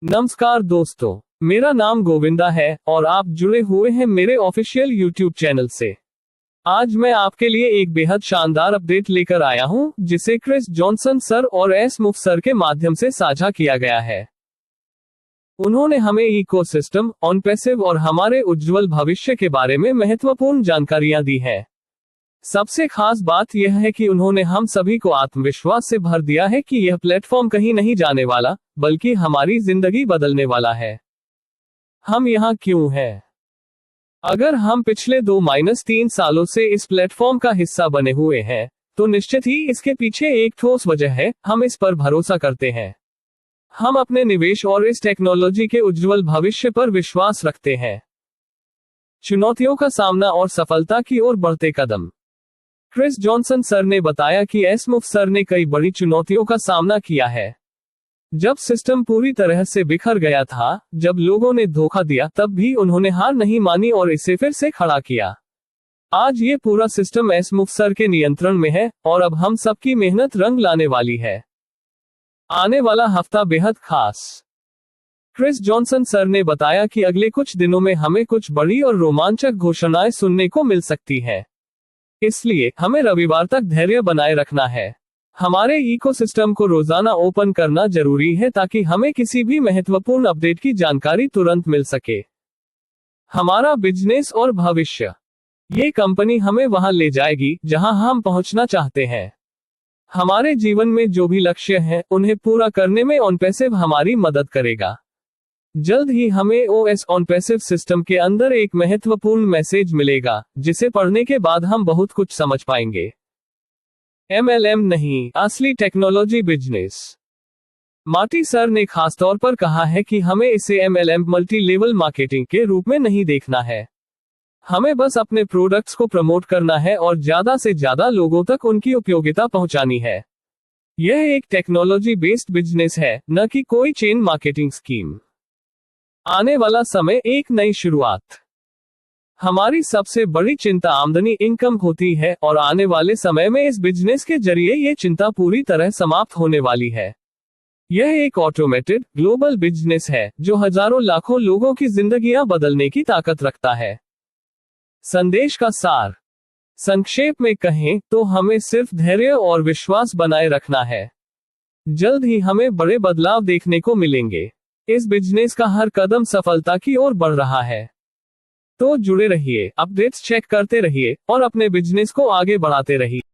नमस्कार दोस्तों, मेरा नाम गोविंदा है और आप जुड़े हुए हैं मेरे ऑफिशियल यूट्यूब चैनल से। आज मैं आपके लिए एक बेहद शानदार अपडेट लेकर आया हूं, जिसे क्रिस जॉनसन सर और एस मुफ सर के माध्यम से साझा किया गया है। उन्होंने हमें इकोसिस्टम, ऑन-पैसिव और हमारे उज्जवल भविष्य के बारे में महत्वपूर्ण जानकारियां दी हैं। सबसे खास बात यह है कि उन्होंने हम सभी को आत्मविश्वास से भर दिया है कि यह प्लेटफॉर्म कहीं नहीं जाने वाला, बल्कि हमारी जिंदगी बदलने वाला है। हम यहाँ क्यों हैं? अगर हम पिछले 2-3 सालों से इस प्लेटफॉर्म का हिस्सा बने हुए हैं, तो निश्चित ही इसके पीछे एक ठोस वजह है। हम इस पर भरोसा करते हैं। हम अपने निवेश और इस टेक्नोलॉजी के उज्जवल भविष्य पर विश्वास रखते हैं। चुनौतियों का सामना और सफलता की ओर बढ़ते कदम। क्रिस जॉनसन सर ने बताया कि एस मुफ सर ने कई बड़ी चुनौतियों का सामना किया है। जब सिस्टम पूरी तरह से बिखर गया था, जब लोगों ने धोखा दिया, तब भी उन्होंने हार नहीं मानी और इसे फिर से खड़ा किया। आज ये पूरा सिस्टम एस मुफ सर के नियंत्रण में है और अब हम सबकी मेहनत रंग लाने वाली है। आने वाला हफ्ता बेहद खास। क्रिस जॉनसन सर ने बताया कि अगले कुछ दिनों में हमें कुछ बड़ी और रोमांचक घोषणाएं सुनने को मिल सकती हैं। इसलिए हमें रविवार तक धैर्य बनाए रखना है। हमारे इकोसिस्टम को रोजाना ओपन करना जरूरी है ताकि हमें किसी भी महत्वपूर्ण अपडेट की जानकारी तुरंत मिल सके। हमारा बिजनेस और भविष्य। ये कंपनी हमें वहां ले जाएगी जहां हम पहुंचना चाहते हैं। हमारे जीवन में जो भी लक्ष्य हैं, उन्हें पूरा करने में ऑन-पैसिव हमारी मदद करेगा। जल्द ही हमें ओएस ऑन-पैसिव सिस्टम के अंदर एक महत्वपूर्ण मैसेज मिलेगा, जिसे पढ़ने के बाद हम बहुत कुछ समझ पाएंगे। एमएलएम नहीं, असली टेक्नोलॉजी बिजनेस। मार्टी सर ने खासतौर पर कहा है कि हमें इसे एमएलएम मल्टी लेवल मार्केटिंग के रूप में नहीं देखना है। हमें बस अपने प्रोडक्ट्स को प्रमोट करना है और ज्यादा से ज्यादा लोगों तक उनकी उपयोगिता पहुंचानी है। यह एक टेक्नोलॉजी बेस्ड बिजनेस है, न कि कोई चेन मार्केटिंग स्कीम। आने वाला समय एक नई शुरुआत। हमारी सबसे बड़ी चिंता आमदनी इनकम होती है और आने वाले समय में इस बिजनेस के जरिए ये चिंता पूरी तरह समाप्त होने वाली है। यह एक ऑटोमेटेड ग्लोबल बिजनेस है जो हजारों लाखों लोगों की जिंदगियां बदलने की ताकत रखता है। संदेश का सार। संक्षेप में कहें तो हमें सिर्फ धैर्य और विश्वास बनाए रखना है। जल्द ही हमें बड़े बदलाव देखने को मिलेंगे। इस बिजनेस का हर कदम सफलता की ओर बढ़ रहा है। तो जुड़े रहिए, अपडेट्स चेक करते रहिए और अपने बिजनेस को आगे बढ़ाते रहिए।